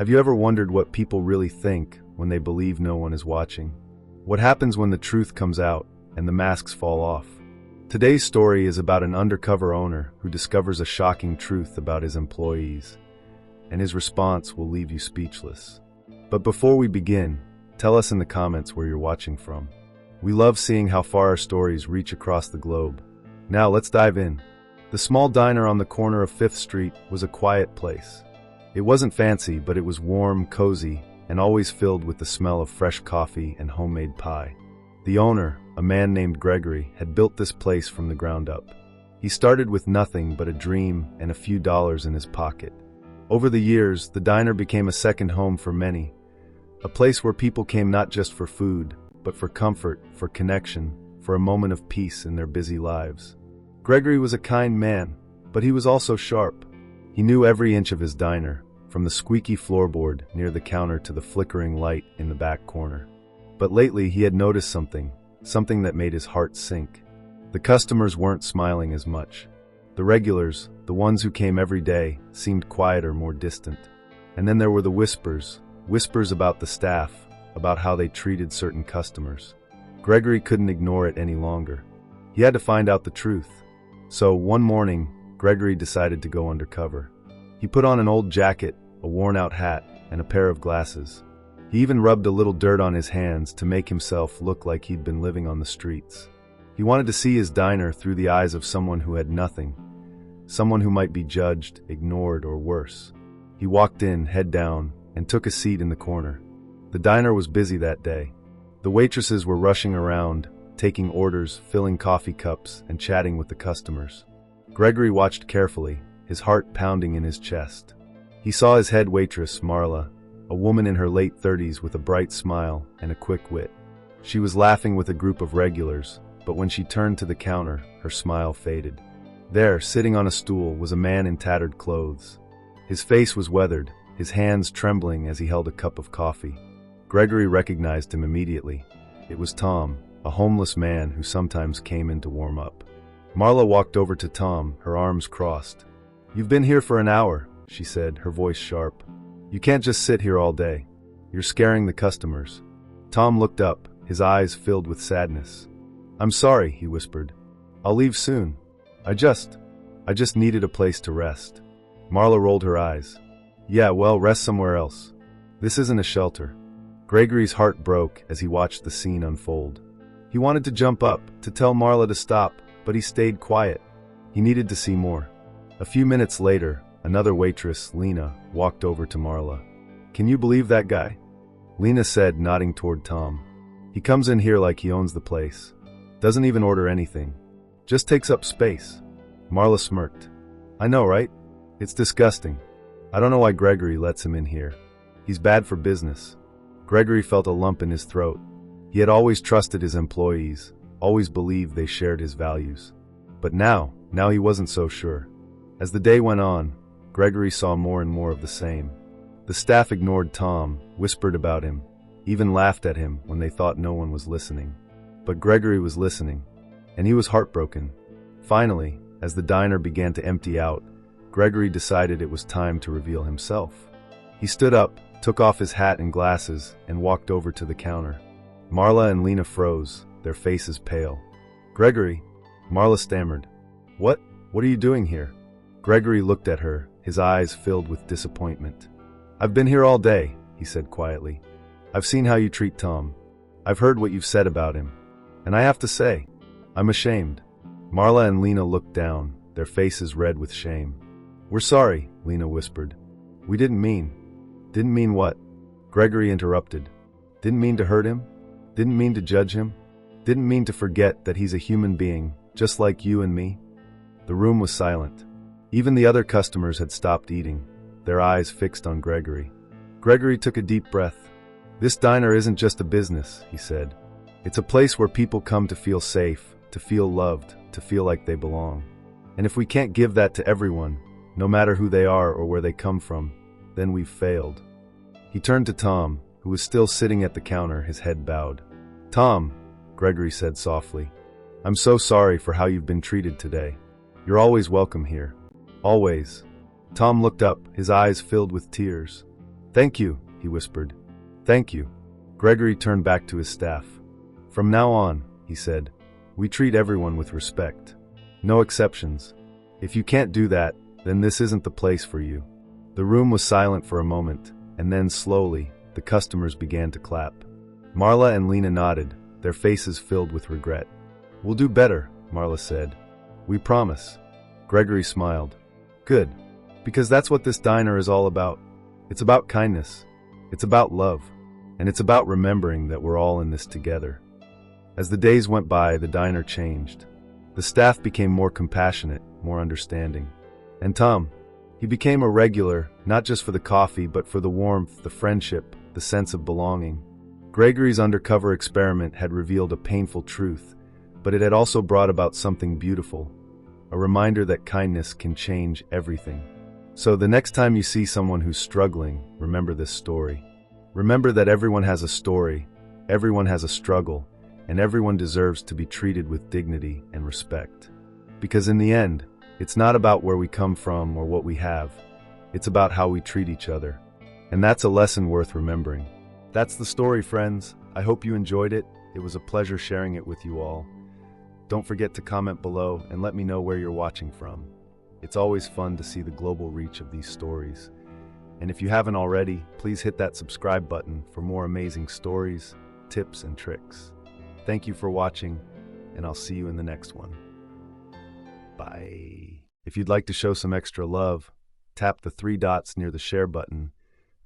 Have you ever wondered what people really think when they believe no one is watching? What happens when the truth comes out and the masks fall off? Today's story is about an undercover owner who discovers a shocking truth about his employees, and his response will leave you speechless. But before we begin, tell us in the comments where you're watching from. We love seeing how far our stories reach across the globe. Now let's dive in. The small diner on the corner of 5th Street was a quiet place. It wasn't fancy, but it was warm, cozy, and always filled with the smell of fresh coffee and homemade pie. The owner, a man named Gregory, had built this place from the ground up. He started with nothing but a dream and a few dollars in his pocket. Over the years, the diner became a second home for many, a place where people came not just for food, but for comfort, for connection, for a moment of peace in their busy lives. Gregory was a kind man, but he was also sharp. He knew every inch of his diner, from the squeaky floorboard near the counter to the flickering light in the back corner. But lately he had noticed something that made his heart sink. The customers weren't smiling as much. The regulars, the ones who came every day, seemed quieter, more distant. And then there were the whispers about the staff, about how they treated certain customers. Gregory couldn't ignore it any longer. He had to find out the truth. So one morning, Gregory decided to go undercover. He put on an old jacket, a worn-out hat, and a pair of glasses. He even rubbed a little dirt on his hands to make himself look like he'd been living on the streets. He wanted to see his diner through the eyes of someone who had nothing, someone who might be judged, ignored, or worse. He walked in, head down, and took a seat in the corner. The diner was busy that day. The waitresses were rushing around, taking orders, filling coffee cups, and chatting with the customers. Gregory watched carefully, his heart pounding in his chest. He saw his head waitress, Marla, a woman in her late 30s with a bright smile and a quick wit. She was laughing with a group of regulars, but when she turned to the counter, her smile faded. There, sitting on a stool, was a man in tattered clothes. His face was weathered, his hands trembling as he held a cup of coffee. Gregory recognized him immediately. It was Tom, a homeless man who sometimes came in to warm up. Marla walked over to Tom, her arms crossed. "You've been here for an hour," she said, her voice sharp. "You can't just sit here all day. You're scaring the customers." Tom looked up, his eyes filled with sadness. "I'm sorry," he whispered. "I'll leave soon. I just needed a place to rest." Marla rolled her eyes. "Yeah, well, rest somewhere else. This isn't a shelter." Gregory's heart broke as he watched the scene unfold. He wanted to jump up, to tell Marla to stop, but he stayed quiet. He needed to see more. A few minutes later, another waitress, Lena, walked over to Marla. "Can you believe that guy?" Lena said, nodding toward Tom. "He comes in here like he owns the place. Doesn't even order anything. Just takes up space." Marla smirked. "I know, right? It's disgusting. I don't know why Gregory lets him in here. He's bad for business." Gregory felt a lump in his throat. He had always trusted his employees, always believed they shared his values. But now he wasn't so sure. As the day went on, Gregory saw more and more of the same. The staff ignored Tom, whispered about him, even laughed at him when they thought no one was listening. But Gregory was listening, and he was heartbroken. Finally, as the diner began to empty out, Gregory decided it was time to reveal himself. He stood up, took off his hat and glasses, and walked over to the counter. Marla and Lena froze, their faces pale. "Gregory," Marla stammered. What are you doing here?" Gregory looked at her, his eyes filled with disappointment. "I've been here all day," he said quietly. "I've seen how you treat Tom. I've heard what you've said about him. And I have to say, I'm ashamed." Marla and Lena looked down, their faces red with shame. "We're sorry," Lena whispered. "We didn't mean." "Didn't mean what?" Gregory interrupted. "Didn't mean to hurt him? Didn't mean to judge him? Didn't mean to forget that he's a human being, just like you and me?" The room was silent. Even the other customers had stopped eating, their eyes fixed on Gregory. Gregory took a deep breath. "This diner isn't just a business," he said. "It's a place where people come to feel safe, to feel loved, to feel like they belong. And if we can't give that to everyone, no matter who they are or where they come from, then we've failed." He turned to Tom, who was still sitting at the counter, his head bowed. "Tom," Gregory said softly, "I'm so sorry for how you've been treated today. You're always welcome here. Always." Tom looked up, his eyes filled with tears. "Thank you," he whispered. "Thank you." Gregory turned back to his staff. "From now on," he said, "we treat everyone with respect. No exceptions. If you can't do that, then this isn't the place for you." The room was silent for a moment, and then slowly, the customers began to clap. Marla and Lena nodded, their faces filled with regret. "We'll do better," Marla said. "We promise." Gregory smiled. "Good. Because that's what this diner is all about. It's about kindness. It's about love. And it's about remembering that we're all in this together." As the days went by, the diner changed. The staff became more compassionate, more understanding. And Tom, he became a regular, not just for the coffee, but for the warmth, the friendship, the sense of belonging. Gregory's undercover experiment had revealed a painful truth, but it had also brought about something beautiful, a reminder that kindness can change everything. So the next time you see someone who's struggling, remember this story. Remember that everyone has a story, everyone has a struggle, and everyone deserves to be treated with dignity and respect. Because in the end, it's not about where we come from or what we have. It's about how we treat each other. And that's a lesson worth remembering. That's the story, friends. I hope you enjoyed it. It was a pleasure sharing it with you all. Don't forget to comment below and let me know where you're watching from. It's always fun to see the global reach of these stories. And if you haven't already, please hit that subscribe button for more amazing stories, tips, and tricks. Thank you for watching, and I'll see you in the next one. Bye. If you'd like to show some extra love, tap the 3 dots near the share button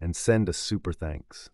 and send a super thanks.